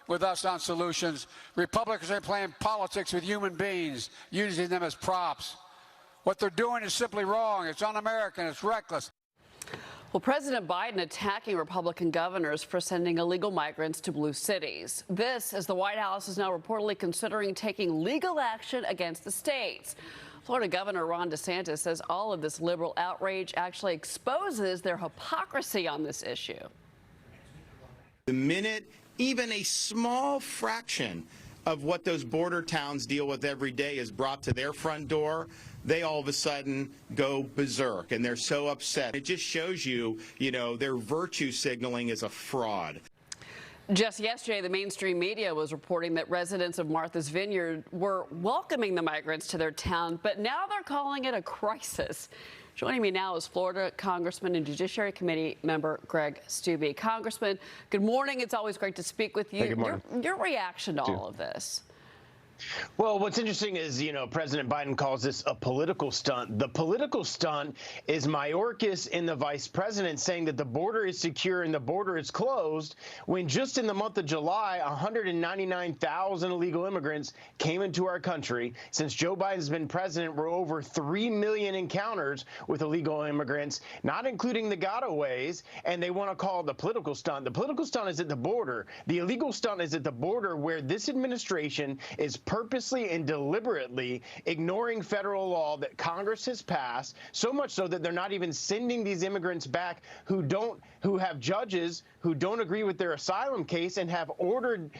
with us on solutions. Republicans are playing politics with human beings, using them as props. What they're doing is simply wrong. It's un-American. It's reckless. Well, President Biden attacking Republican governors for sending illegal migrants to blue cities. This, as the White House is now reportedly considering taking legal action against the states. Florida Governor Ron DeSantis says all of this liberal outrage actually exposes their hypocrisy on this issue. The minute even a small fraction of what those border towns deal with every day is brought to their front door, they all of a sudden go berserk, and they're so upset. It just shows you, their virtue signaling is a fraud. Just yesterday, the mainstream media was reporting that residents of Martha's Vineyard were welcoming the migrants to their town, but now they're calling it a crisis. Joining me now is Florida Congressman and Judiciary Committee member Greg Steube. Congressman, good morning. It's always great to speak with you. Hey, good morning. Your reaction to all of this? Well, what's interesting is, President Biden calls this a political stunt. The political stunt is Mayorkas and the vice president saying that the border is secure and the border is closed, when just in the month of July, 199,000 illegal immigrants came into our country. Since Joe Biden's been president, we're over 3 million encounters with illegal immigrants, not including the gotaways, and they want to call it the political stunt. The political stunt is at the border. The illegal stunt is at the border, where this administration is purposely and deliberately ignoring federal law that Congress has passed, so much so that they're not even sending these immigrants back who have judges who don't agree with their asylum case and have ordered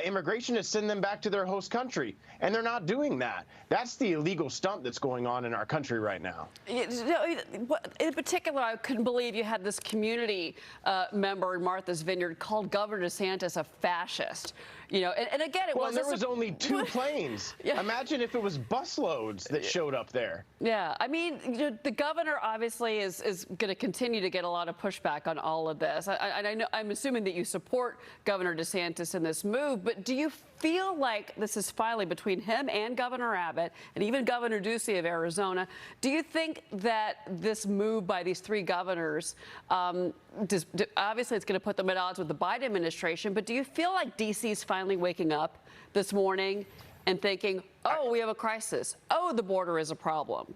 immigration to send them back to their host country. And they're not doing that. That's the illegal stunt that's going on in our country right now. In particular, I couldn't believe you had this community member in Martha's Vineyard called Governor DeSantis a fascist. And again, there was only 2 planes. Yeah. Imagine if it was busloads that showed up there. Yeah, I mean, the governor obviously is going to continue to get a lot of pushback on all of this. I'm assuming that you support Governor DeSantis in this move, but do you feel like this is finally between him and Governor Abbott and even Governor Ducey of Arizona? Do you think that this move by these 3 governors, obviously it's going to put them at odds with the Biden administration, but do you feel like D.C.'s finally waking up this morning and thinking, oh, we have a crisis. Oh, the border is a problem?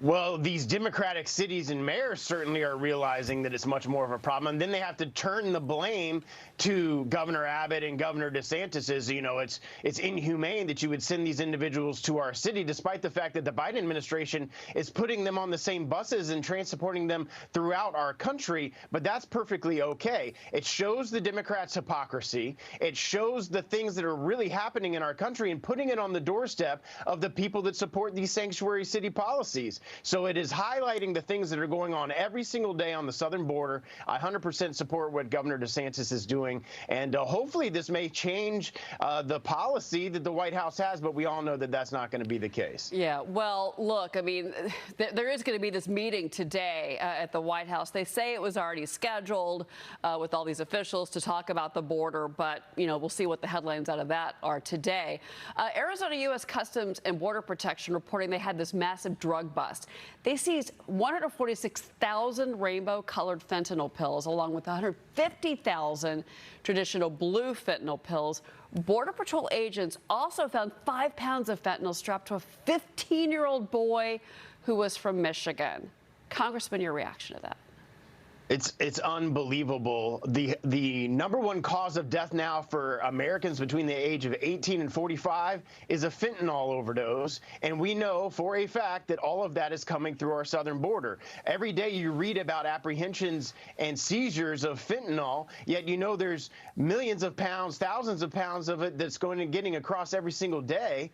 Well, these Democratic cities and mayors certainly are realizing that it's much more of a problem. And then they have to turn the blame to Governor Abbott and Governor DeSantis. It's inhumane that you would send these individuals to our city, despite the fact that the Biden administration is putting them on the same buses and transporting them throughout our country. But that's perfectly okay. It shows the Democrats' hypocrisy. It shows the things that are really happening in our country and putting it on the doorstep of the people that support these sanctuary city policies. So it is highlighting the things that are going on every single day on the southern border. I 100% support what Governor DeSantis is doing, and hopefully this may change the policy that the White House has, but we all know that that's not going to be the case. Yeah, well, look, I mean, there is going to be this meeting today at the White House. They say it was already scheduled with all these officials to talk about the border, but, we'll see what the headlines out of that are today. Arizona U.S. Customs and Border Protection reporting they had this massive drug bust. They seized 146,000 rainbow-colored fentanyl pills, along with 150,000 traditional blue fentanyl pills. Border Patrol agents also found 5 pounds of fentanyl strapped to a 15-year-old boy who was from Michigan. Congressman, your reaction to that? It's unbelievable. The #1 cause of death now for Americans between the age of 18 and 45 is a fentanyl overdose. And we know for a fact that all of that is coming through our southern border. Every day you read about apprehensions and seizures of fentanyl, yet there's millions of pounds, thousands of pounds of it that's getting across every single day.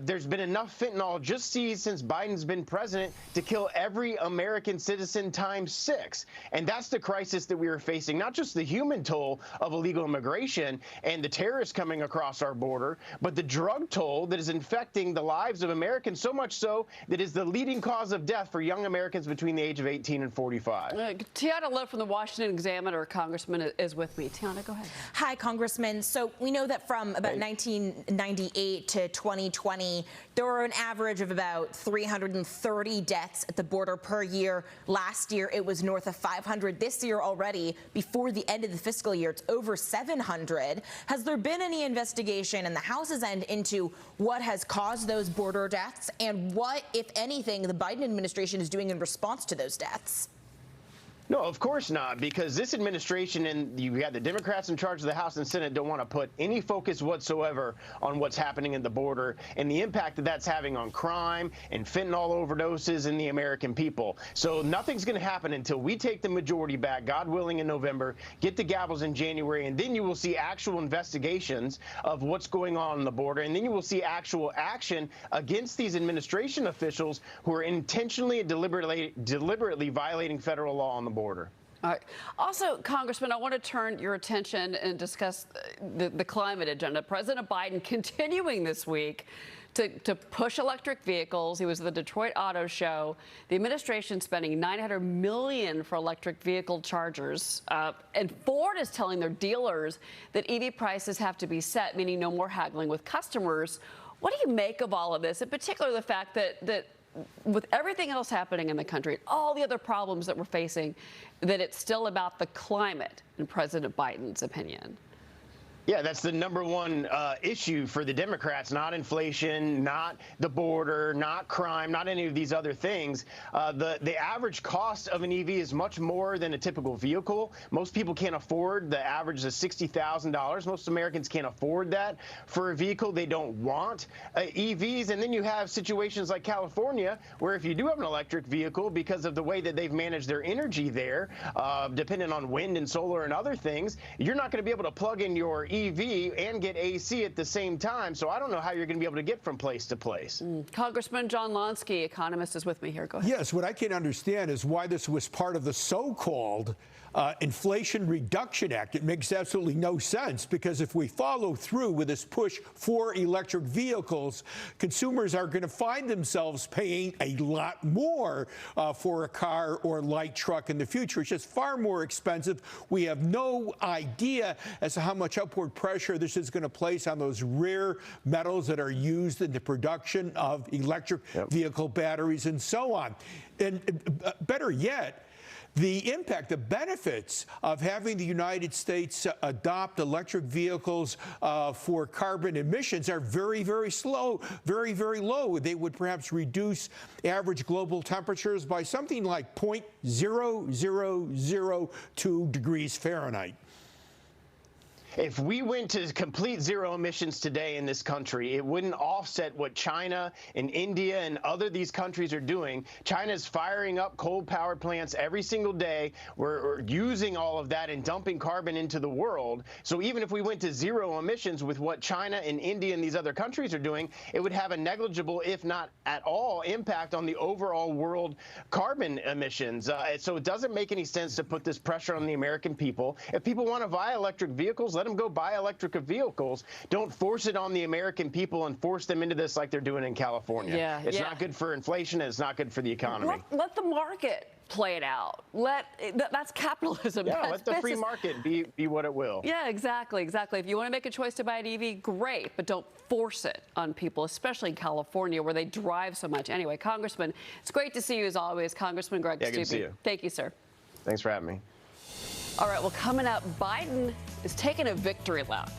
There's been enough fentanyl just seized since Biden's been president to kill every American citizen ×6. And that's the crisis that we are facing, not just the human toll of illegal immigration and the terrorists coming across our border, but the drug toll that is infecting the lives of Americans, so much so that is the leading cause of death for young Americans between the age of 18 and 45. Tiana Lowe from the Washington Examiner, Congressman, is with me. Tiana, go ahead. Hi, Congressman. So we know that from about 1998 to 2020, there were an average of about 330 deaths at the border per year. Last year, it was north of 500. 600 this year already. Before the end of the fiscal year, it's over 700. Has there been any investigation in the House's end into what has caused those border deaths and what, if anything, the Biden administration is doing in response to those deaths? No, of course not, because this administration and you got the Democrats in charge of the House and Senate don't want to put any focus whatsoever on what's happening at the border and the impact that that's having on crime and fentanyl overdoses in the American people. So nothing's going to happen until we take the majority back, God willing, in November, get the gavels in January, and then you will see actual investigations of what's going on the border, and then you will see actual action against these administration officials who are intentionally and deliberately violating federal law on the border. All right. Also, Congressman, I want to turn your attention and discuss the climate agenda. President Biden continuing this week to push electric vehicles. He was at the Detroit Auto Show. The administration spending $900 million for electric vehicle chargers. And Ford is telling their dealers that EV prices have to be set, meaning no more haggling with customers. What do you make of all of this, in particular the fact that with everything else happening in the country, all the other problems that we're facing, that it's still about the climate, in President Biden's opinion? Yeah, that's the number one issue for the Democrats, not inflation, not the border, not crime, not any of these other things. The average cost of an EV is much more than a typical vehicle. Most people can't afford the average of $60,000. Most Americans can't afford that for a vehicle. They don't want EVs. And then you have situations like California, where if you do have an electric vehicle, because of the way that they've managed their energy there, depending on wind and solar and other things, you're not going to be able to plug in your EV and get AC at the same time. So I don't know how you're going to be able to get from place to place. Congressman John Lonsky, economist, is with me here. Go ahead. Yes, what I can't understand is why this was part of the so-called Inflation Reduction Act. It makes absolutely no sense, because if we follow through with this push for electric vehicles, consumers are going to find themselves paying a lot more for a car or light truck in the future. It's just far more expensive. We have no idea as to how much upward pressure this is going to place on those rare metals that are used in the production of electric vehicle batteries and so on. And better yet, the impact, the benefits of having the United States adopt electric vehicles for carbon emissions are very, very slow, very, very low. They would perhaps reduce average global temperatures by something like 0.0002 degrees Fahrenheit. If we went to complete zero emissions today in this country, it wouldn't offset what China and India and other these countries are doing. China's firing up coal-powered plants every single day. We're using all of that and dumping carbon into the world. So even if we went to zero emissions with what China and India and these other countries are doing, it would have a negligible, if not at all, impact on the overall world carbon emissions. So it doesn't make any sense to put this pressure on the American people. If people want to buy electric vehicles, let them go buy electric vehicles. Don't force it on the American people and force them into this like they're doing in California. It's not good for inflation, and it's not good for the economy. Let the market play it out. That's capitalism. Yeah, that's let the free market be what it will. Yeah, exactly. If you want to make a choice to buy an EV, great, but don't force it on people, especially in California where they drive so much. Anyway, Congressman, it's great to see you as always. Congressman Greg Steube. Good to see you. Thank you, sir. Thanks for having me. All right, well, coming up, Biden is taking a victory lap.